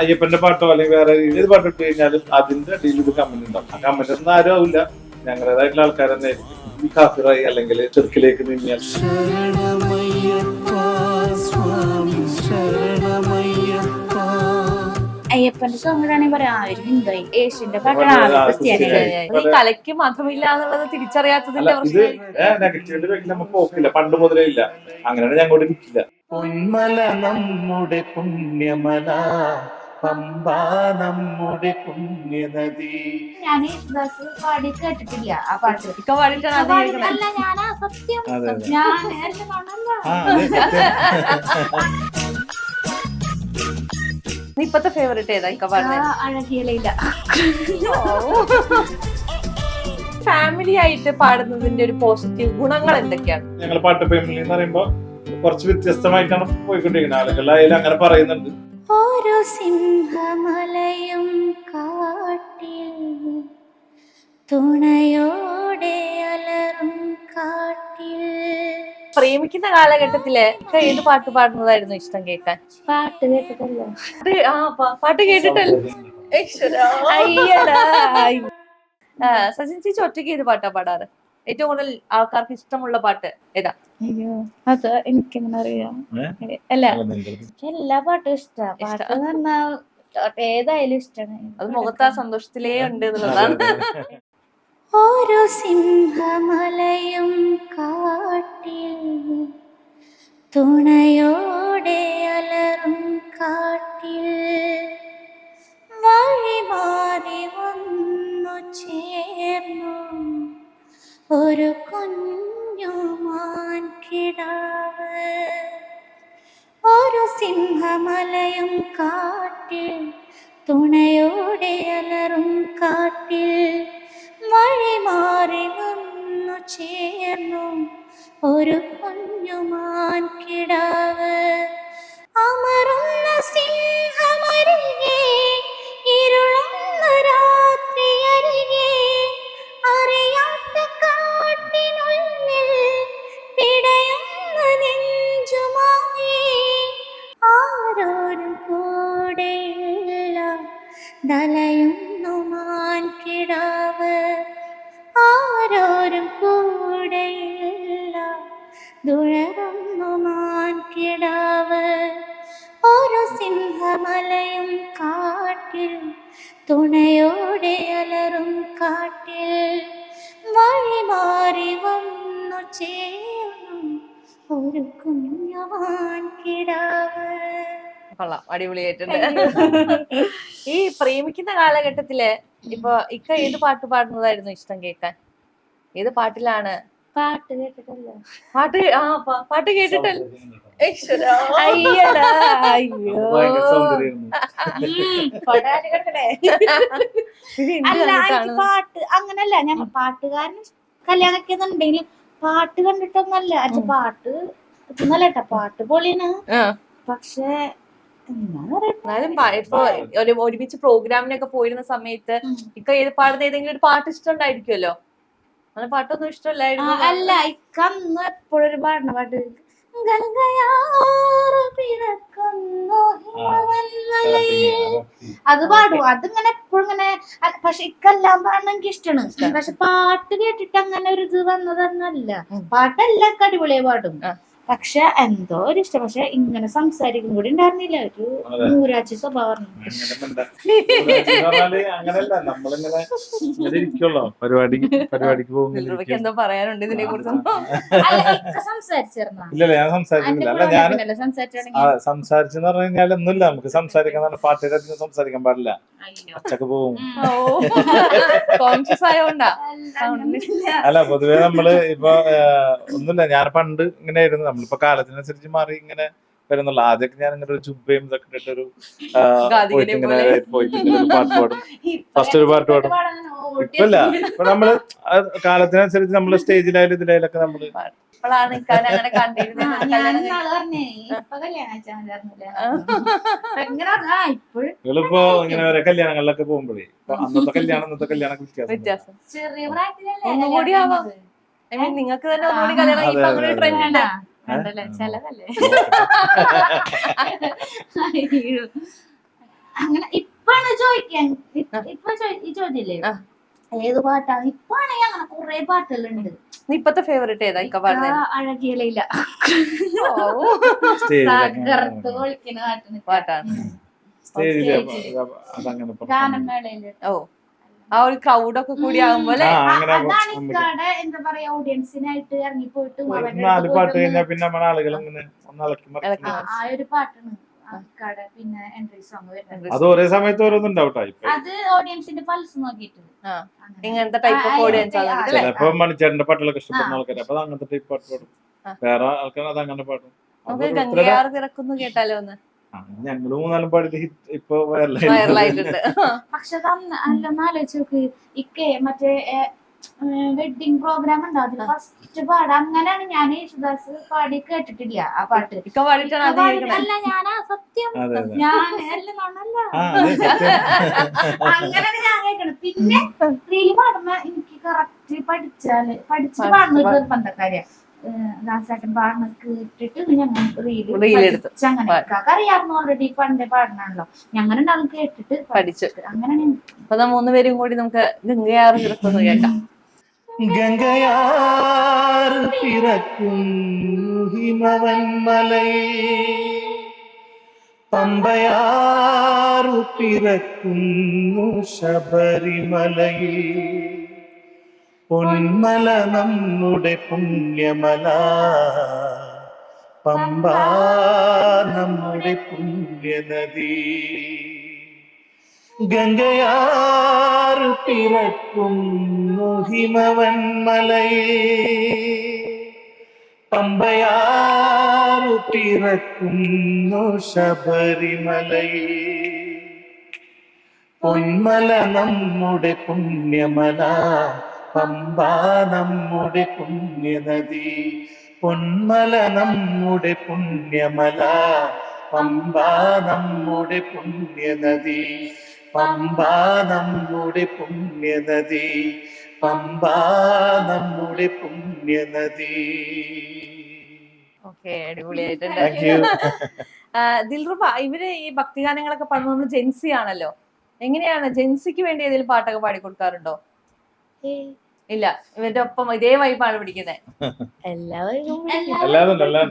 അയ്യപ്പന്റെ പാട്ടോ അല്ലെങ്കിൽ വേറെ ഏത് പാട്ട് ഇട്ട് കഴിഞ്ഞാലും അതിന്റെ അടിയിൽ ഒരു കമന്റ് ഉണ്ടാവും. ആ കമന്റ് ഒന്നും ആരും ആവില്ല, ഞങ്ങളുടേതായിട്ടുള്ള ആൾക്കാർ തന്നെ ആയിരിക്കും. ഈ കാഫിറായി അല്ലെങ്കിൽ ചെറുക്കിലേക്ക് നീങ്ങിയാൽ അയ്യപ്പന്റെ സോങ് ഇടാണെങ്കിൽ പറയാം ഒരു ഹിന്ദുവായി, യേശുവിന്റെ പാട്ടാണ് ഈ കലയ്ക്ക് മാത്രമില്ല എന്നുള്ളത് തിരിച്ചറിയാത്തതിന്റെ ഇത് നെഗറ്റീവിന്റെ പേരിൽ നമുക്ക് പോക്കില്ല, പണ്ട് മുതലേ ഇല്ല. അങ്ങനെയാണ് ഞങ്ങളോട് നിൽക്കില്ല. പൊന്മല നമ്മുടെ പുണ്യമല, പമ്പ നമ്മുടെ പുണ്യനദി. ഞാൻ പാടി കേട്ടിട്ടില്ല ആ പാട്ട്. ഇക്ക പാടിയിട്ടാണ് അത് കേൾക്കുന്നത്. അല്ല ഞാനാ സത്യം, അതെ, അതെ. ഞാൻ നേരത്തെ കാണാനല്ല. ഇപ്പത്തെ ഫേവറേറ്റ് ഏതാ ഇക്ക പാടുന്നത്? അഴകിയലയില്ല. ഫാമിലി ആയിട്ട് പാടുന്നതിന്റെ ഒരു പോസിറ്റീവ് ഗുണങ്ങൾ എന്തൊക്കെയാണ്? ഞങ്ങൾ പാട്ട് ഫാമിലി എന്ന് പറയുമ്പോ കുറച്ച് വ്യത്യസ്തമായിട്ടാണ് പോയിക്കൊണ്ടിരിക്കുന്നത്. ആളുകളായാലും അങ്ങനെ പറയുന്നുണ്ട്. ഓരോ സിംഹമലയും കാട്ടിൽ തുണയോടെ അലറും കാട്ടിൽ. പ്രേമിക്കുന്ന കാലഘട്ടത്തില് ഇക്ക ഏത് പാട്ട് പാടുന്നതായിരുന്നു ഇഷ്ടം കേൾക്കാൻ? പാട്ട് കേട്ടിട്ടല്ലോ. പാട്ട് കേട്ടിട്ടല്ലേ? അയ്യടാ. സച്ചിൻ ചേച്ചി ഒറ്റയ്ക്ക് ഏത് പാട്ടാ പാടാറ്? ഏറ്റവും കൂടുതൽ ആൾക്കാർക്ക് ഇഷ്ടമുള്ള പാട്ട് ഏതാ? അയ്യോ അത് എനിക്കെങ്ങനെ അറിയാം. അല്ല എല്ലാ പാട്ടും ഇഷ്ടാ. പാട്ട് പറഞ്ഞാൽ ഏതായാലും ഇഷ്ടമാണ്. അത് മുഖത്ത് ആ സന്തോഷത്തിലേ ഉണ്ട് എന്നുള്ളതാണ്. ഓരോ സിംഹമലയും കാട്ടിൽ തുണയോടെ അലറും കാട്ടിൽ വഴി മാറി വന്നു ചേർന്നു ഒരു കുഞ്ഞു മാൻകിടാവ്. ഓരോ സിംഹമലയും കാട്ടിൽ തുണയോടെ അലറും കാട്ടിൽ വഴി മാറി വന്നു ചേർന്നു ഒരു കുഞ്ഞു മാൻകിടാവ്. അമറുന്ന സിംഹമരികെ ഇരുളുന്ന രാത്രി അരികെ അറിയാത്ത കാട്ടിനുള്ളിൽ പിടയുന്ന നെഞ്ചുമായി ആരോരും കൂടെയില്ല ദലയുന്നു മാൻകിടാവ്. ആരോരും കൂടെയില്ല ദുഴറുന്നു മാൻകിടാവ്. ഓരോ സിംഹമലയും കാട്ടിൽ തുണയോടെ അലറും കാട്ടിൽ വഴി മാറി വന്നു ചേർന്നു ഒരു കുഞ്ഞു മാൻകിടാവ്. കൊള്ളാം, അടിപൊളിയായിട്ടുണ്ട്. ഈ പ്രേമിക്കുന്ന കാലഘട്ടത്തില് ഇപ്പൊ ഇക്ക ഏത് പാട്ട് പാടുന്നതായിരുന്നു ഇഷ്ടം കേൾക്കാൻ? ഏത് പാട്ടിലാണ്? പാട്ട് കേട്ടിട്ടല്ലോ. പാട്ട് കേട്ടിട്ടല്ലേ? അയ്യടാ അയ്യോ. അല്ല എനിക്ക് പാട്ട് അങ്ങനല്ല, ഞാൻ പാട്ടുകാരൻ കല്യാണമൊക്കെ എന്നുണ്ടെങ്കിലും പാട്ട് കണ്ടിട്ടൊന്നല്ല. അച്ഛൻ പാട്ട് ഒന്നല്ല കേട്ടാ, പാട്ട് പൊളിയാണ്. പക്ഷെ എന്നാലും ഇപ്പൊ ഒരുമിച്ച് പ്രോഗ്രാമിനൊക്കെ പോയിരുന്ന സമയത്ത് ഇക്ക ഏത് പാടുന്ന ഏതെങ്കിലും ഒരു പാട്ട് ഇഷ്ടം ഉണ്ടായിരിക്കുമല്ലോ. അങ്ങനെ പാട്ടൊന്നും ഇഷ്ടമല്ലായിരുന്നു? അല്ല ഇക്ക അന്ന് എപ്പോഴൊരു പാടുന്ന പാട്ട് ഗംഗയാറ് പിറക്കുന്നു അത് പാടും. അതിങ്ങനെ എപ്പോഴും ഇങ്ങനെ. പക്ഷെ ഇക്കെല്ലാം പാടുന്ന എനിക്ക് ഇഷ്ടമാണ്. പക്ഷെ പാട്ട് കേട്ടിട്ട് അങ്ങനെ ഒരു ഇത് വന്നതൊന്നല്ല. പാട്ടെല്ലാം അടിപൊളിയെ പാടും. പക്ഷെ എന്തോ ഒരു ഇഷ്ടം. പക്ഷെ ഇങ്ങനെ സംസാരിക്കും കൂടി ഉണ്ടായിരുന്നില്ല. ഒരു നൂരാഴ്ച സ്വഭാവം. അങ്ങനല്ല, നമ്മളിങ്ങനെ പരിപാടിക്ക് പോകുന്നില്ല. എന്തോ പറയാനുണ്ട് ഇതിനെ കുറിച്ച്? സംസാരിച്ചിരുന്നു? ഇല്ലല്ല, ഞാൻ സംസാരിക്കുന്നില്ല. അല്ല, ഞാൻ സംസാരിച്ചെന്ന് പറഞ്ഞു കഴിഞ്ഞാൽ ഒന്നുമില്ല. നമുക്ക് സംസാരിക്കാൻ പാട്ടിൽ അധികം സംസാരിക്കാൻ പാടില്ല, അച്ചക്ക് പോകും. കോൺഷ്യസ് ആയോണ്ടാ? അല്ല, പൊതുവെ നമ്മള് ഇപ്പൊ ഒന്നുമില്ല. ഞാൻ പണ്ട് ഇങ്ങനെ ആയിരുന്നു. നമ്മളിപ്പോ കാലത്തിനനുസരിച്ച് മാറി ഇങ്ങനെ വരുന്നുള്ളു. ആദ്യമൊക്കെ ഞാൻ ഇങ്ങനെ ഒരു ജുബയും ഇതൊക്കെ ഇട്ടിട്ടൊരു പോയിട്ട് ഇങ്ങനെ ഒരു പാട്ട് പാടും. ഫസ്റ്റ് ഒരു പാട്ട് പാടും. ഇപ്പല്ല, ഇപ്പൊ നമ്മള് കാലത്തിനനുസരിച്ച് നമ്മള് സ്റ്റേജിലായാലും ഇതിലായാലൊക്കെ നമ്മള് നിങ്ങളിപ്പോ ഇങ്ങനെ ഓരോ കല്യാണങ്ങളിലൊക്കെ പോകുമ്പോഴേ അന്നത്തെ കല്യാണം ഇന്നത്തെ കല്യാണം വ്യത്യാസം ഒന്നുകൂടി ആവാം. നിങ്ങൾക്ക് തന്നെ ഒന്നുകൂടി കല്യാണം ട്രെൻഡ് അങ്ങനെ ഇപ്പാണ് ചോദിക്കാൻ ഇപ്പൊ ഈ ചോദ്യല്ലേ ഏത് പാട്ടാണ് ഇപ്പാണെങ്കിൽ അങ്ങനെ കുറെ പാട്ടുകളുണ്ട്. ഇപ്പത്തെ ഫേവറേറ്റ് ഏതാ ഇക്ക പാടുന്നത്? അഴകിയലയില്ല തകർത്ത് പൊളിക്കുന്ന പാട്ടാണ്. ഗാനമേളയില്. ഓ, ആ ഒരു ക്രൗഡൊക്കെ കൂടി ആകുമ്പോലെ അതാണ് ഇക്കാടെ എന്താ പറയാ ഓഡിയൻസിനായിട്ട് ഇറങ്ങിപ്പോയിട്ട് 4 പാട്ട് കഴിഞ്ഞാൽ പിന്നെ നമ്മുടെ ആളുകൾ ഇങ്ങനെ ആ ഒരു പാട്ടാണ് ഇക്കാടെ പിന്നെ എൻട്രി സോങ് വരുന്നത്. അത് ഒരേ സമയത്ത് ഓരോന്നുണ്ടാവട്ടെ. അത് ഓഡിയൻസിന്റെ പൾസ് നോക്കിയിട്ട് ഇങ്ങനത്തെ ടൈപ്പ് ഓഫ് ഓഡിയൻസ് ആണ്. ചിലപ്പോ മണിച്ചേട്ടന്റെ പാട്ടുകളൊക്കെ ഇഷ്ടപ്പെടുന്ന ആൾക്കാർ അപ്പൊ അങ്ങനത്തെ ടൈപ്പ് പാട്ട് പാടും, വേറെ ആൾക്കാർ അത് അങ്ങനെ പാടും. നമുക്ക് ഗംഗയാർ തിരക്കുന്നു കേട്ടാലോ ഒന്ന്? ഞങ്ങള് 3-4 പാടിട്ട് ഹിറ്റ് ഇപ്പൊ വൈറലായിട്ടുണ്ട്. പക്ഷെ അല്ലൊന്ന് ആലോചിച്ച് നോക്ക്, ഇക്കേ മറ്റേ വെഡിങ് പ്രോഗ്രാം ഉണ്ടാവും അതിൽ ഫസ്റ്റ് പാട് അങ്ങനെയാണ് ഞാൻ യേശുദാസ് പാടി കേട്ടിട്ടില്ല ആ പാട്ട്. ഇക്ക പാടിയിട്ടാണ് അത് കേൾക്കണേ. അല്ല ഞാനാ സത്യം ഞാൻ അല്ല നോണല്ല അങ്ങനെയാണ് ഞാൻ കേൾക്കണത്. പിന്നെ റീല് പാടുമ്പോ എനിക്ക് കറക്റ്റ് പഠിച്ചിട്ട് പാടുന്ന ഒരു നിർബന്ധക്കാരിയാ. ദാസേട്ടൻ പാടുന്ന കേട്ടിട്ട് ഞങ്ങൾ റീലെടുത്തു. അങ്ങനെ അറിയാവുന്ന ഓൾറെഡി പണ്ടേ പാടണല്ലോ, ഞങ്ങൾ ഉണ്ടാവും കേട്ടിട്ട് പഠിച്ചു. അങ്ങനെയാണ്. അപ്പൊ 3 പേരും കൂടി നമുക്ക് ഗംഗയാർ തിരക്കുന്നു കേൾക്കാം. ഗംഗയാർ പിറക്കുന്നു ഹിമവന്മലയിൽ, പമ്പയാറു പിറക്കുന്നു ശബരിമലയിൽ, പൊന്മല നമ്മുടെ പുണ്യമല, പമ്പ നമ്മുടെ പുണ്യനദി. ഗംഗയാർ പിറക്കുന്നു ഹിമവന്മലയിൽ, പമ്പയാറു പിറക്കുന്നു ശബരിമലയിൽ, പൊന്മല നമ്മുടെ പുണ്യമല, പമ്പ നമ്മുടെ പുണ്യനദി. പൊന്മല നമ്മുടെ പുണ്യമല, പമ്പ നമ്മുടെ പുണ്യനദി, പമ്പ നമ്മുടെ പുണ്യനദി, പമ്പ നമ്മുടെ പുണ്യനദി. ഓക്കെ, അടിപൊളിയായിട്ടുണ്ട്. ദിൽറുബ, ഇവര് ഈ ഭക്തിഗാനങ്ങളൊക്കെ പാടുന്നത് ജെൻസി ആണല്ലോ. എങ്ങനെയാണ് ജെൻസിക്ക് വേണ്ടി ഏതെങ്കിലും പാട്ടൊക്കെ പാടി കൊടുക്കാറുണ്ടോ? ഇല്ല, ഇവരുടെ ഒപ്പം ഇതേ വൈബാണ് പിടിക്കുന്നത്.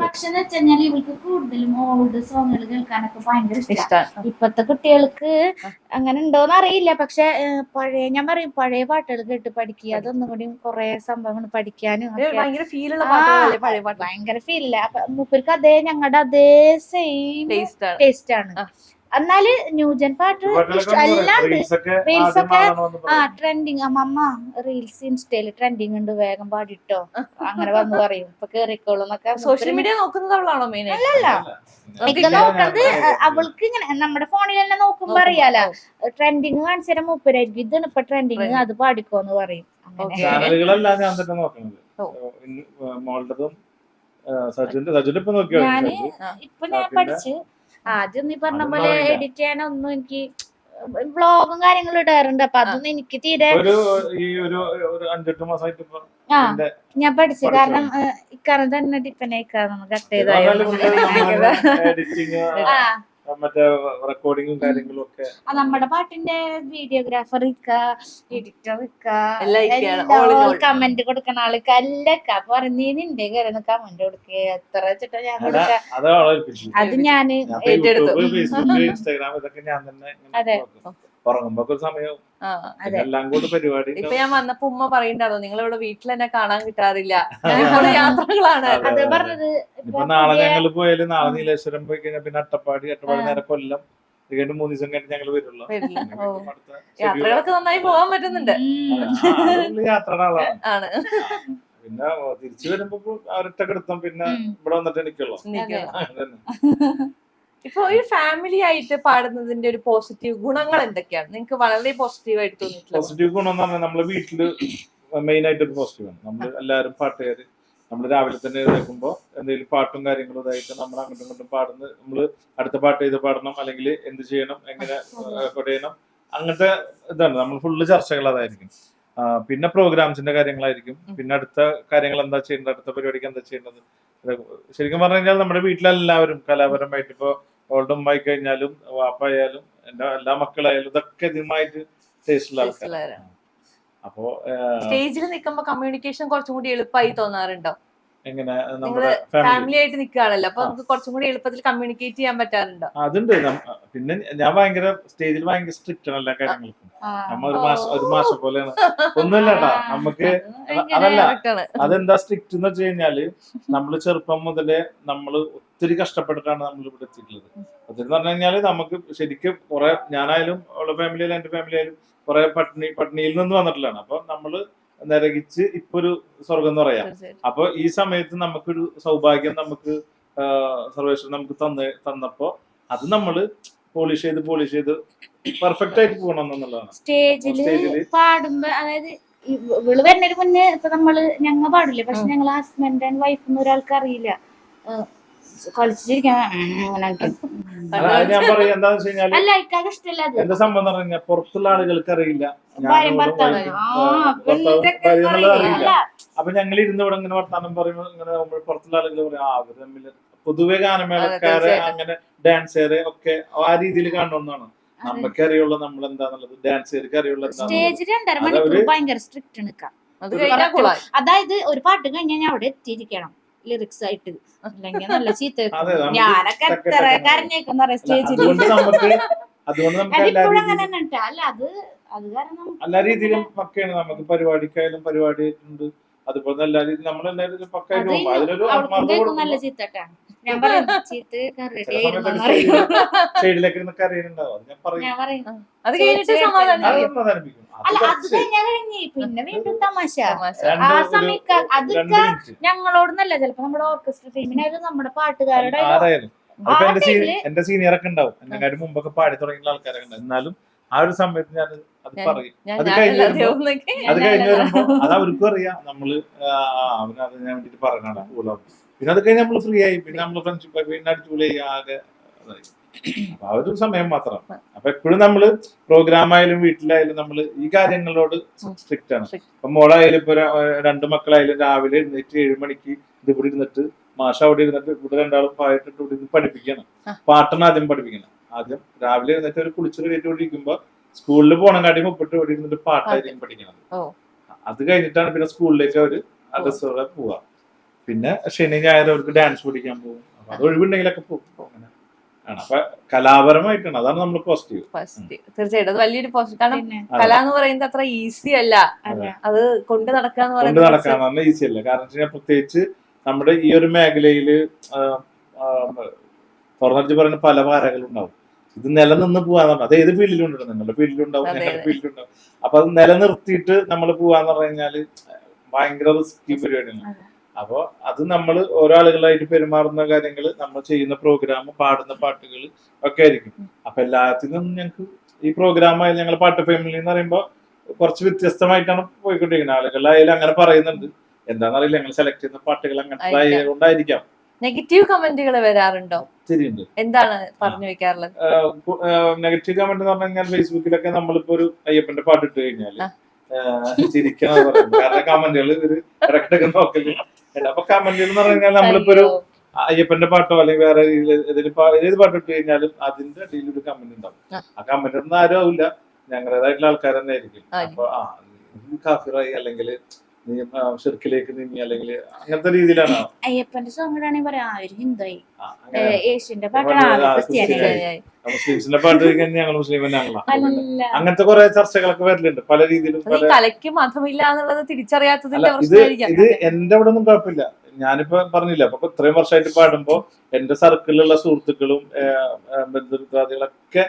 പക്ഷെ എന്ന് വെച്ചാൽ ഇവർക്ക് കൂടുതലും ഓൾഡ് സോങ്ങുകൾ കേൾക്കാനൊക്കെ ഭയങ്കര ഇഷ്ടമാണ്. ഇപ്പത്തെ കുട്ടികൾക്ക് അങ്ങനെ ഉണ്ടോന്ന് അറിയില്ല. പക്ഷെ ഞാൻ പറയും പഴയ പാട്ടുകൾ കേട്ട് പഠിക്കുക, അതൊന്നും കൂടി കുറെ സംഭവങ്ങൾ പഠിക്കാനും ഭയങ്കര ഫീലുള്ള പാട്ടുകളല്ലേ പഴയ പാട്ട്. ഭയങ്കര ഫീലില്ല. അപ്പൊ മൂപ്പർക്ക് അതേ ഞങ്ങളുടെ അതേ സെയിം ടേസ്റ്റ് ആണ്. എന്നാല് ന്യൂജൻ പാട്ട് അല്ലാണ്ട് റീൽസൊക്കെ ട്രെൻഡിങ് അമ്മ റീൽസ് ഇൻസ്റ്റയില് ട്രെൻഡിങ് ഉണ്ട് വേഗം പാടിട്ടോ അങ്ങനെ വന്ന് പറയും. ഇപ്പൊ കേറിക്കോളൂന്നൊക്കെ. സോഷ്യൽ മീഡിയ നോക്കുന്നത് അവളാണോ മെയിൻ? അല്ലല്ല, ഇതൊക്കെ നോക്കുന്നത് അവൾക്ക് ഇങ്ങനെ നമ്മുടെ ഫോണിൽ തന്നെ നോക്കുമ്പോ അറിയാലോ. ട്രെൻഡിങ് കാണിച്ചു തരാൻ മൂപ്പരായിരിക്കും, ഇതാണ് ഇപ്പൊ ട്രെൻഡിങ്, അത് പാടിക്കോന്ന് പറയും. ഞാന് ഇപ്പൊ ഞാൻ പഠിച്ചു. ആദ്യം നീ പറഞ്ഞ പോലെ എഡിറ്റ് ചെയ്യാനൊന്നും എനിക്ക് വ്ളോഗും കാര്യങ്ങളും ഇടാറുണ്ട്. അപ്പൊ അതൊന്നും എനിക്ക് തീരെ ഞാൻ പഠിച്ചു. കാരണം ഇക്കാരണം തന്നെ ഡിപ്പെൻഡ് ആയിക്കാരണം കട്ട് ചെയ്തായോ റെക്കോർഡിങ്ങും കാര്യങ്ങളും ഒക്കെ. നമ്മുടെ പാട്ടിന്റെ വീഡിയോഗ്രാഫർ എഡിറ്റർ കമന്റ് കൊടുക്കണ ആൾക്ക് അല്ലക്ക പറഞ്ഞിന്റെ കയറുന്ന കമന്റ് കൊടുക്കുക എത്ര വെച്ചിട്ടാ ഞാൻ കൊടുക്ക. അത് ഞാൻ ഏറ്റെടുത്തു. ഇൻസ്റ്റാഗ്രാം ഇതൊക്കെ ഞാൻ തന്നെ. അതെ, ഉറങ്ങുമ്പോ സമയം എല്ലാം കൂടി പരിപാടി. ഇപ്പൊ ഞാൻ വന്നപ്പോ ഉമ്മ പറയണ്ടായിരുന്നു നിങ്ങൾ ഇവിടെ വീട്ടിൽ തന്നെ കാണാൻ കിട്ടാറില്ല, യാത്രകളാണ്. അത് പറഞ്ഞത് ഇപ്പൊ നാളെ ഞങ്ങൾ പോയാലും നാളെ നീലേശ്വരം പോയി കഴിഞ്ഞാൽ പിന്നെ അട്ടപ്പാടി നേരെ കൊല്ലം, 3 ദിവസം കഴിഞ്ഞ് ഞങ്ങൾ വരുള്ളൂ. യാത്രകളൊക്കെ നന്നായി പോകാൻ പറ്റുന്നുണ്ട്. യാത്രകളാണ്. പിന്നെ തിരിച്ചു വരുമ്പോ അവരൊറ്റ കിടത്തും, പിന്നെ ഇവിടെ വന്നിട്ട് എനിക്കുള്ളൂ. ഇപ്പൊ ഒരു ഫാമിലി ആയിട്ട് പാടുന്നതിന്റെ ഒരു പോസിറ്റീവ് ഗുണങ്ങൾ എന്തൊക്കെയാണ് നിങ്ങൾക്ക് വളരെ പോസിറ്റീവ് ആയിട്ട് തോന്നിയിട്ടുള്ളത്? പോസിറ്റീവ് ഗുണം എന്ന് പറഞ്ഞാൽ നമ്മളെ വീട്ടില് മെയിൻ ആയിട്ട് ഒരു പോസിറ്റീവ് ആണ്. നമ്മൾ എല്ലാവരും പാട്ടുകാര്. നമ്മൾ രാവിലെ തന്നെ എഴുന്നേൽക്കുമ്പോൾ എന്തെങ്കിലും പാട്ടും കാര്യങ്ങളും ഇതായിട്ട് നമ്മൾ അങ്ങോട്ടും ഇങ്ങോട്ടും പാടുന്നത്, നമ്മള് അടുത്ത പാട്ട് ചെയ്ത് പാടണം, അല്ലെങ്കിൽ എന്ത് ചെയ്യണം, എങ്ങനെ കൊടയണം, അങ്ങനത്തെ ഇതാണ്. നമ്മൾ ഫുള്ള് ചർച്ചകൾ അതായിരിക്കും. പിന്നെ പ്രോഗ്രാംസിന്റെ കാര്യങ്ങളായിരിക്കും. പിന്നെ അടുത്ത കാര്യങ്ങൾ എന്താ ചെയ്യേണ്ടത്, അടുത്ത പരിപാടിക്ക് എന്താ ചെയ്യേണ്ടത്. ശരിക്കും പറഞ്ഞു കഴിഞ്ഞാൽ നമ്മുടെ വീട്ടിലെല്ലാവരും കലാപരമായിട്ട്, ഇപ്പൊ ഓൾഡ് ഉമ്മായി കഴിഞ്ഞാലും വാപ്പായാലും എന്റെ എല്ലാ മക്കളായാലും ഇതൊക്കെ ഇതുമായിട്ട് ടേസ്റ്റുള്ള ആൾക്കാരാണ്. ടേസ്റ്റുള്ളവരാണ്. അപ്പോ സ്റ്റേജിൽ നിൽക്കുമ്പോ കമ്മ്യൂണിക്കേഷൻ കുറച്ചും കൂടി എളുപ്പമായി തോന്നാറുണ്ടോ? എങ്ങനെ നിങ്ങള് നമ്മുടെ ഫാമിലി ആയിട്ട് നിൽക്കുകയാണല്ലോ, അപ്പൊ നമുക്ക് കുറച്ചും കൂടി എളുപ്പത്തിൽ കമ്മ്യൂണിക്കേറ്റ് ചെയ്യാൻ പറ്റാറുണ്ടോ? അതുണ്ട്. പിന്നെ ഞാൻ ഭയങ്കര സ്റ്റേജിൽ ഭയങ്കര സ്ട്രിക്റ്റ് ആണ് എല്ലാ കാര്യങ്ങൾക്കും. നമ്മ ഒരു മാസം പോലെയാണ്. ഒന്നുമില്ല കേട്ടാ നമുക്ക്. അതല്ല, അതെന്താ സ്ട്രിക്റ്റ് എന്ന് വെച്ച് കഴിഞ്ഞാല് നമ്മള് ചെറുപ്പം മുതലേ നമ്മള് ഒത്തിരി കഷ്ടപ്പെട്ടിട്ടാണ് നമ്മൾ ഇവിടെ എത്തിയിട്ടുള്ളത്. അതെന്ന് പറഞ്ഞു കഴിഞ്ഞാല് നമുക്ക് ശരിക്കും കുറെ, ഞാനായാലും അവളുടെ ഫാമിലി ആയാലും എന്റെ ഫാമിലി ആയാലും കുറെ പട്ടിണിയിൽ നിന്ന് വന്നിട്ടുള്ളതാണ്. അപ്പൊ നമ്മള് നരകിച്ച് ഇപ്പൊ ഒരു സ്വർഗം എന്ന് പറയാം. അപ്പൊ ഈ സമയത്ത് നമുക്കൊരു സൗഭാഗ്യം നമുക്ക് സർവേശ്വരൻ നമുക്ക് തന്നപ്പോ അത് നമ്മള് പോളിഷ് ചെയ്ത് പെർഫെക്റ്റ് ആയിട്ട് പോകണം എന്നുള്ളതാണ്. സ്റ്റേജില് പാടുമ്പോ, അതായത് ഇവള് വരുന്നതിന് മുന്നേ ഇപ്പൊ നമ്മള് ഞങ്ങൾ പാടില്ലേ, പക്ഷെ ഞങ്ങൾ ഹസ്ബൻഡ് ആൻഡ് വൈഫ് ഒരാൾക്ക് അറിയില്ല കളിച്ചിരിക്കാൻ. ഞാൻ പറയാം എന്താന്ന് വെച്ച് കഴിഞ്ഞാല് അല്ല, ഇക്കാക്ക് ഇഷ്ടമല്ല അത്. എന്താ സംഭവം എന്ന് പറഞ്ഞാൽ പുറത്തുള്ള ആളുകൾക്ക് അറിയില്ല, അറിയില്ല. അപ്പൊ ഞങ്ങൾ ഇരുന്ന് ഇവിടെ ഇങ്ങനെ വർത്താനം പറയുമ്പോൾ ഇങ്ങനെ പുറത്തുള്ള ആളുകൾ പറയാം അവര് തമ്മിൽ പൊതുവെ ഗാനമേളക്കാരെ അങ്ങനെ ഡാൻസുകാരെ ഒക്കെ ആ രീതിയിൽ കാണണമെന്നാണ്. നമുക്ക് അറിയുള്ളൂ നമ്മൾ എന്താന്നുള്ളത്, ഡാൻസുകാർക്ക് അറിയുള്ളൂ. സ്റ്റേജിൽ 2.5 മണിക്കൂർ ഭയങ്കര സ്ട്രിക്റ്റ് നിൽക്കാം. അതായത് ഒരു പാട്ട് കഴിഞ്ഞാൽ ഞാൻ അവിടെ എത്തിയിരിക്കണം ലിറിക്സ് ആയിട്ട്, അല്ലെങ്കിൽ നല്ല ചീത്ത. ഞാനൊക്കെ എത്ര കരഞ്ഞേക്കെന്ന് പറയാം സ്റ്റേജിൽ. അതിപ്പോഴും അങ്ങനെ തന്നെ കേട്ടോ. അല്ല, അത് കാരണം എല്ലാ രീതിയിലും പക്കയാണ്. നമുക്ക് പരിപാടിക്കായാലും പരിപാടിയായിട്ടുണ്ട്. അതുപോലെ എല്ലാ രീതിയിലും നമ്മളെല്ലാവരും പക്കായിട്ട് പോകും. അതിനൊരു നല്ല ചീത്തട്ടാ. ഞാൻ പറയും സൈഡിലേക്ക് ഇരുന്നൊക്കെ അറിയുന്നുണ്ടാവും. അത് ഞാൻ പറയും. അത് കഴിഞ്ഞിട്ട് സമാധാനിപ്പിക്കും. അല്ല, അത് കഴിഞ്ഞ് പിന്നെ വീണ്ടും തമാശ. ആ സമയത്ത് അതൊക്കെ ഞങ്ങളോടൊന്നല്ല, ചിലപ്പോ നമ്മുടെ ഓർക്കസ്ട്ര ടീമിനായാലും നമ്മുടെ പാട്ടുകാരുടെ ആരായാലും. എന്റെ സീനിയറൊക്കെ ഉണ്ടാവും, എന്നെക്കാട്ടും മുമ്പൊക്കെ പാടി തുടങ്ങിയുള്ള ആൾക്കാരൊക്കെ ഉണ്ടാവും. എന്നാലും ആ ഒരു സമയത്ത് ഞാൻ അത് പറയും. അത് കഴിഞ്ഞ് വരുമ്പോ അത് അവർക്കും അറിയാം നമ്മള് അവനതിനെ വേണ്ടിട്ട് പറയണ കൂടാവും. പിന്നെ അത് കഴിഞ്ഞ് നമ്മള് ഫ്രീ ആയി, പിന്നെ നമ്മള് ഫ്രണ്ട്ഷിപ്പ് പിന്നെ അടിച്ചുപൊളി ആകെ അതായി. അപ്പൊ ആ ഒരു സമയം മാത്രം. അപ്പൊ എപ്പോഴും നമ്മള് പ്രോഗ്രാം ആയാലും വീട്ടിലായാലും നമ്മള് ഈ കാര്യങ്ങളോട് സ്ട്രിക്റ്റ് ആണ്. ഇപ്പൊ മോളായാലും ഇപ്പൊ 2 മക്കളായാലും രാവിലെ എഴുന്നേറ്റ് 7 മണിക്ക് ഇത് ഇവിടെ ഇരുന്നിട്ട് മാഷ അവിടെ ഇരുന്നിട്ട് ഇവിടെ രണ്ടാളും പാട്ടിട്ട് ഇവിടെ ഇരുന്ന് പഠിപ്പിക്കണം. പാട്ടാണ് ആദ്യം പഠിപ്പിക്കണം. ആദ്യം രാവിലെ എഴുന്നേറ്റ് ഒരു കുളിച്ച് റെഡിയായിട്ട് ഇവിടെ ഇരിക്കുമ്പോ സ്കൂളിൽ പോകണം കാട്ടി മുപ്പിട്ട് ഇവിടെ ഇരുന്നിട്ട് പാട്ടായിരിക്കും പഠിക്കണം. അത് കഴിഞ്ഞിട്ടാണ് പിന്നെ സ്കൂളിലേക്ക് അവര് അഡ്രസ്സോടെ പോവാ. പിന്നെ ശനി ഞായർ അവർക്ക് ഡാൻസ് പഠിക്കാൻ പോകും. അപ്പൊ അത് ഒഴിവുണ്ടെങ്കിലൊക്കെ പോകും. അങ്ങനെ ആണ്. അപ്പൊ കലാപരമായിട്ടാണ്, അതാണ് നമ്മൾ പോസിറ്റീവ്. തീർച്ചയായിട്ടും അത് വലിയൊരു പോസിറ്റീവ്. കാരണം കല എന്ന് പറയുന്നത് അത്ര ഈസി അല്ല. അത് കൊണ്ട് നടക്കാന്ന് പറഞ്ഞാൽ ഈസി അല്ല. കാരണം പ്രത്യേകിച്ച് നമ്മുടെ ഈ ഒരു മേഖലയില് തുറന്നടിച്ച് പറയുന്ന പല ഭാരങ്ങളുണ്ടാവും. ഇത് നിലനിന്ന് പോവാന്ന് പറഞ്ഞാൽ അത് ഏത് ഫീൽഡിലുണ്ട്, നിങ്ങളുടെ ഫീൽഡിലുണ്ടാവും, ഞങ്ങളുടെ ഫീൽഡിലുണ്ടാവും. അപ്പൊ അത് നിലനിർത്തിയിട്ട് നമ്മൾ പോവാന്ന് പറഞ്ഞു കഴിഞ്ഞാല് ഭയങ്കര റിസ്കി പരിപാടിയാണ്. അപ്പൊ അത് നമ്മൾ ഓരോ ആളുകളായിട്ട് പെരുമാറുന്ന കാര്യങ്ങൾ, നമ്മൾ ചെയ്യുന്ന പ്രോഗ്രാം, പാടുന്ന പാട്ടുകൾ ഒക്കെ ആയിരിക്കും. അപ്പൊ എല്ലാത്തിനും ഞങ്ങൾക്ക് ഈ പ്രോഗ്രാമായാലും ഞങ്ങൾ പാട്ട് ഫാമിലി എന്ന് പറയുമ്പോൾ കുറച്ച് വ്യത്യസ്തമായിട്ടാണ് പോയിക്കൊണ്ടിരിക്കുന്നത്. ആളുകളായാലും അങ്ങനെ പറയുന്നുണ്ട്. എന്താണെന്നറിയില്ല, ഞങ്ങൾ സെലക്ട് ചെയ്യുന്ന പാട്ടുകൾ അങ്ങനത്തെ ആയതുകൊണ്ടായിരിക്കാം. നെഗറ്റീവ് കമന്റുകൾ വരാറുണ്ടോ? ശരിയുണ്ട്. എന്താണ് പറഞ്ഞു വെക്കാറുള്ളത്? നെഗറ്റീവ് കമന്റ് എന്ന് പറഞ്ഞു കഴിഞ്ഞാൽ ഫേസ്ബുക്കിലൊക്കെ നമ്മളിപ്പോ ഒരു അയ്യപ്പന്റെ പാട്ട് ഇട്ട് കഴിഞ്ഞാല് ചിരിക്കണം പറയുന്നത്. കാരണം കമന്റുകൾ ഇടയ്ക്കിടയ്ക്ക് നോക്കല്. അപ്പൊ കമന്റുകൾ എന്ന് പറഞ്ഞു കഴിഞ്ഞാൽ നമ്മളിപ്പോ ഒരു അയ്യപ്പന്റെ പാട്ടോ അല്ലെങ്കിൽ വേറെ ഏത് പാട്ട് ഇട്ട് കഴിഞ്ഞാലും അതിന്റെ അടിയിൽ ഒരു കമന്റ് ഉണ്ടാവും. ആ കമന്റ് ഒന്നും ആരും ആവില്ല, ഞങ്ങളുടേതായിട്ടുള്ള ആൾക്കാർ തന്നെ ആയിരിക്കും. അപ്പൊ കാഫിറായി അല്ലെങ്കിൽ നീ ഷിർക്കിലേക്ക് നീങ്ങി അല്ലെങ്കിൽ അങ്ങനത്തെ രീതിയിലാണ്. അയ്യപ്പന്റെ സോങ് ആണെങ്കിൽ പറയാം ഹിന്ദുയി, യേശുവിന്റെ പാട്ടാണ് മുസ്ലിംസിന്റെ പാട്ട് ഞങ്ങൾ മുസ്ലിം തന്നെയാണല്ലോ. അങ്ങനത്തെ കുറെ ചർച്ചകളൊക്കെ വരലുണ്ട് പല രീതിയിലും. കലയ്ക്ക് മതമില്ല എന്നുള്ളത് തിരിച്ചറിയാത്തതിന്റെ ഇത് എന്റെ അവിടെ ഒന്നും കുഴപ്പമില്ല. ഞാനിപ്പോ പറഞ്ഞില്ല, അപ്പൊ ഇത്രയും വർഷമായിട്ട് പാടുമ്പോ എന്റെ സർക്കിളിലുള്ള സുഹൃത്തുക്കളും ബന്ധുമിത്രാദികളൊക്കെ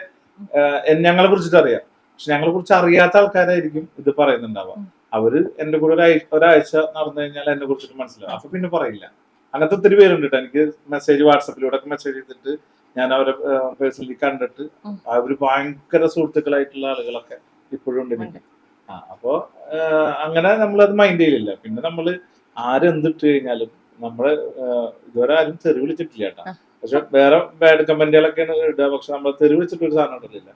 ഞങ്ങളെ കുറിച്ചിട്ട് അറിയാം. പക്ഷെ ഞങ്ങളെ കുറിച്ച് അറിയാത്ത ആൾക്കാരായിരിക്കും ഇത് പറയുന്നുണ്ടാവുക. അവര് എന്റെ കൂടെ ഒരാഴ്ച നടന്നു കഴിഞ്ഞാൽ എന്നെ കുറിച്ചിട്ട് മനസ്സിലാവും. അപ്പൊ പിന്നെ പറയില്ല. അങ്ങനത്തെ ഒത്തിരി പേരുണ്ട് കേട്ടോ. എനിക്ക് മെസ്സേജ് വാട്സപ്പിലൂടെ മെസ്സേജ് ചെയ്തിട്ട് ഞാൻ അവരെ പേഴ്സണലി കണ്ടിട്ട് അവര് ഭയങ്കര സുഹൃത്തുക്കളായിട്ടുള്ള ആളുകളൊക്കെ ഇപ്പോഴും ഉണ്ട് എനിക്ക്. അപ്പൊ അങ്ങനെ നമ്മളത് മൈൻഡ് ചെയ്യില്ല. പിന്നെ നമ്മള് ആരെന്തിട്ട് കഴിഞ്ഞാലും നമ്മളെ ഇതുവരെ ആരും തെറി വിളിച്ചിട്ടില്ല കേട്ടോ. പക്ഷെ വേറെ ബാഡ് കമന്റുകളൊക്കെയാണ് ഇടുക. പക്ഷെ നമ്മൾ തെറി വിളിച്ചിട്ട് ഒരു സാധനം ഇട്ടില്ല.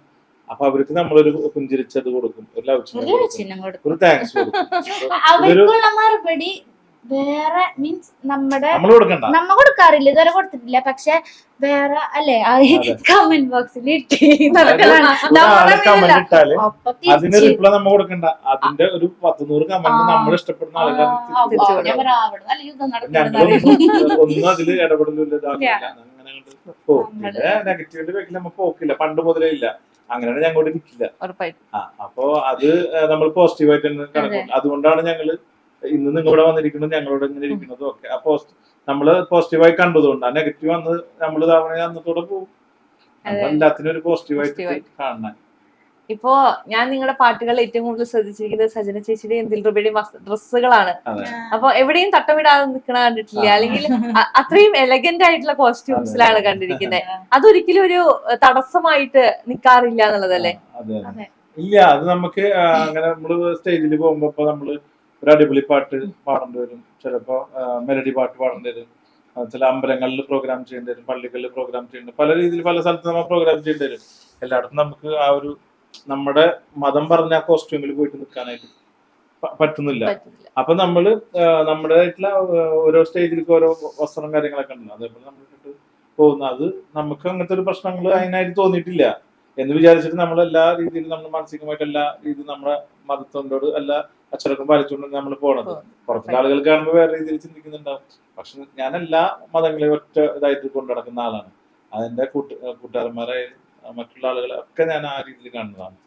അപ്പൊ അവർക്ക് നമ്മളൊരു പുഞ്ചിരിച്ചത് കൊടുക്കും, ഒരു ലവ് ചിഹ്നം കൊടുക്കും, ഒരു താങ്ക്സ് കൊടുക്കും. അവർക്കുള്ള മറുപടി വേറെ മീൻസ് നമ്മുടെ നമ്മൾ കൊടുക്കണ്ട. നമ്മ കൊടുക്കാറില്ല, ഇതുവരെ കൊടുത്തിട്ടില്ല. പക്ഷെ വേറെ അല്ലെ കമന്റ് ബോക്സിൽ ഇട്ട് കമന്റ് ഇട്ടാല് അതിന് റിപ്ലൈ നമ്മ കൊടുക്കണ്ട. അതിന്റെ ഒരു 10-100 കമന്റ് നമ്മൾ ഇഷ്ടപ്പെടുന്ന ആൾക്കാർ ഒന്നും അതില് ഇടപെടലില്ല, അങ്ങനെ നെഗറ്റിവിറ്റി വെക്കില്ല, നമ്മ പോക്കില്ല, പണ്ട് മുതലേ ഇല്ല. അങ്ങനെയാണ് ഞങ്ങളോട് ഇരിക്കില്ല. അപ്പൊ അത് നമ്മൾ പോസിറ്റീവായിട്ട് തന്നെ കണക്കുണ്ട്. അതുകൊണ്ടാണ് ഞങ്ങള് ഇന്ന് നിങ്ങളിവിടെ വന്നിരിക്കുന്നത്, ഞങ്ങളോട് ഇങ്ങനെ ഇരിക്കുന്നതും ഒക്കെ. ആ നമ്മള് പോസിറ്റീവായി കണ്ടതുകൊണ്ട്. ആ നെഗറ്റീവ് വന്ന് നമ്മള് അന്നത്തോടെ പോകും. എല്ലാത്തിനും ഒരു പോസിറ്റീവായിട്ട് കാണാൻ. ഇപ്പോ ഞാൻ നിങ്ങളുടെ പാട്ടുകൾ ഏറ്റവും കൂടുതൽ ശ്രദ്ധിച്ചിരിക്കുന്നത് സജന ചേച്ചിയുടെയും ദിൽറുബയുടെയും ഡ്രസ്സുകളാണ്. അപ്പൊ എവിടെയും തട്ടമിടാതെ നിൽക്കണ കണ്ടിട്ടില്ല, അല്ലെങ്കിൽ അത്രയും എലഗന്റ് ആയിട്ടുള്ള കോസ്റ്റ്യൂംസിലാണ് കണ്ടിരിക്കുന്നത്. അതൊരിക്കലും ഒരു തടസ്സമായിട്ട് നിക്കാറില്ല എന്നുള്ളതല്ലേ? ഇല്ല, അത് നമുക്ക് അങ്ങനെ നമ്മള് സ്റ്റേജിൽ പോകുമ്പോ ഇപ്പൊ നമ്മള് ഒരു അടിപൊളി പാട്ട് പാടേണ്ടി വരും, ചിലപ്പോ മെലഡി പാട്ട് പാടേണ്ടി വരും, ചില അമ്പലങ്ങളിൽ പ്രോഗ്രാം ചെയ്യേണ്ടി വരും, പള്ളികളിൽ പ്രോഗ്രാം ചെയ്യേണ്ടി വരും, പല രീതിയിൽ പല സ്ഥലത്ത് നമ്മൾ പ്രോഗ്രാം ചെയ്യേണ്ടി വരും. എല്ലായിടത്തും നമുക്ക് ആ ഒരു നമ്മുടെ മതം പറഞ്ഞ ആ കോസ്റ്റ്യൂമിൽ പോയിട്ട് നിൽക്കാനായിട്ട് പറ്റുന്നില്ല. അപ്പൊ നമ്മള് നമ്മുടേതായിട്ടുള്ള ഓരോ സ്റ്റേജിലേക്ക് ഓരോ വസ്ത്രം കാര്യങ്ങളൊക്കെ ഉണ്ടല്ലോ, അതേപോലെ നമ്മൾ ഇട്ടിട്ട് പോകുന്ന അത് നമുക്ക് അങ്ങനത്തെ ഒരു പ്രശ്നങ്ങൾ അതിനായിട്ട് തോന്നിയിട്ടില്ല എന്ന് വിചാരിച്ചിട്ട് നമ്മൾ എല്ലാ രീതിയിലും നമ്മൾ മാനസികമായിട്ട് എല്ലാ രീതിയിലും നമ്മുടെ മതത്തോട് എല്ലാ അച്ചടക്കം പാലിച്ചുകൊണ്ട് നമ്മൾ പോണത്. പുറത്തുള്ള ആളുകൾ കാണുമ്പോൾ വേറെ രീതിയിൽ ചിന്തിക്കുന്നുണ്ടാവും. പക്ഷെ ഞാൻ എല്ലാ മതങ്ങളെയും ഒറ്റ ഇതായിട്ട് കൊണ്ടു നടക്കുന്ന ആളാണ്. അതിന്റെ കൂട്ടുകാരന്മാരായാലും മറ്റുള്ള ആളുകളെ ഒക്കെ ഞാൻ ആ രീതിയിൽ കാണുന്നതാണ്.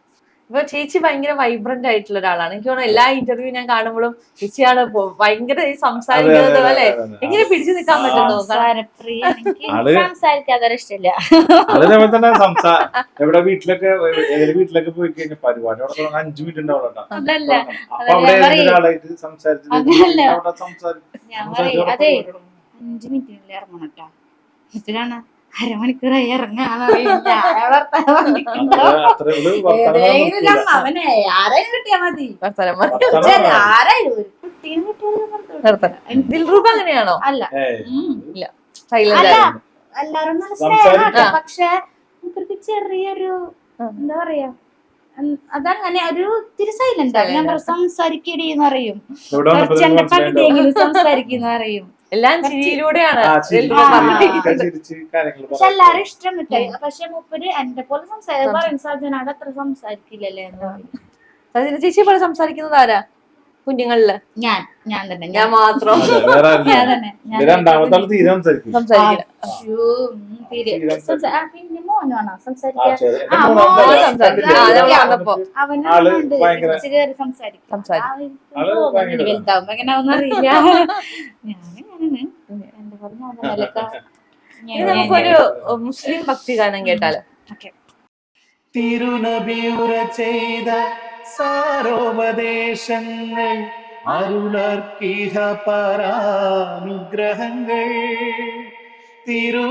ഇപ്പൊ ചേച്ചി ഭയങ്കര വൈബ്രന്റ് ആയിട്ടുള്ള ഒരാളാണ്. എനിക്ക് തോന്നുന്നു എല്ലാ ഇന്റർവ്യൂ ഞാൻ കാണുമ്പോഴും ചേച്ചിയാണ് ഭയങ്കര സംസാരിക്കുന്നത് അല്ലെ? എങ്ങനെ പിടിച്ചു നിൽക്കാൻ പറ്റുന്നു? സംസാരിക്കാതെ ഇഷ്ടമില്ല. അതേപോലെ തന്നെ എവിടെ വീട്ടിലൊക്കെ വീട്ടിലൊക്കെ പോയി കഴിഞ്ഞാൽ പരിപാടി 5 മിനിറ്റ് ഉണ്ടാവും. അപ്പൊ അവിടെ ഒരാളായിട്ട് സംസാരിച്ചു അതെ 5 മിനിറ്റിനുള്ളിൽ ഇറങ്ങണം കേട്ടോ. ഇതിലാണ് അരമണിക്കൂറായി ഇറങ്ങാന്നറിയില്ല. അവനെ ആരെയും കിട്ടിയാ മതി, ആരായാലും ഒരു കുട്ടീനെ കിട്ടിയാലും. ദിൽറുബ അങ്ങനെയാണോ? അല്ല, എല്ലാരും നല്ല സ്നേഹമാണ്. പക്ഷെ ഇവർക്ക് ചെറിയൊരു എന്താ പറയാ, അതങ്ങനെ ഒരു ഇത്തിരി സൈലന്റ് ആണ്. ഞാൻ സംസാരിക്കടി എന്ന് പറയും, കുറച്ചെന്റെ പകുതിയെങ്കിലും സംസാരിക്കുന്ന പറയും. എല്ലാം ചിരിയിലൂടെയാണ്. പക്ഷെ എല്ലാരും ഇഷ്ടം കിട്ടായി. പക്ഷെ മൂപ്പര് എന്റെ പോലെ പറയും, സജനാട് അത്ര സംസാരിക്കില്ലല്ലേ എന്ന് പറയും. സജന ചേച്ചിയെ പോലെ സംസാരിക്കുന്നത് ആരാ കുഞ്ഞുങ്ങളില്? ഞാൻ തന്നെ, ഞാൻ മാത്രം. പിന്നെ മോനാണോ സംസാരിക്കാൻ? വലുതാവുമ്പോ എങ്ങനെയാവുന്ന അറിയില്ല. നമുക്കൊരു മുസ്ലിം ഭക്തി ഗാനം കേട്ടാലോ? തിരുനബിയുറ ചെയ്ത സാരോപദേശങ്ങൾ, അരുളർക്കിഹ പരാനുഗ്രഹങ്ങൾ, തിരു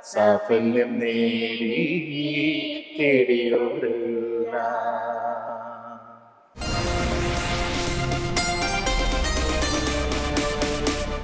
സാഫല്യം നേടി തേടിയോരല്ല.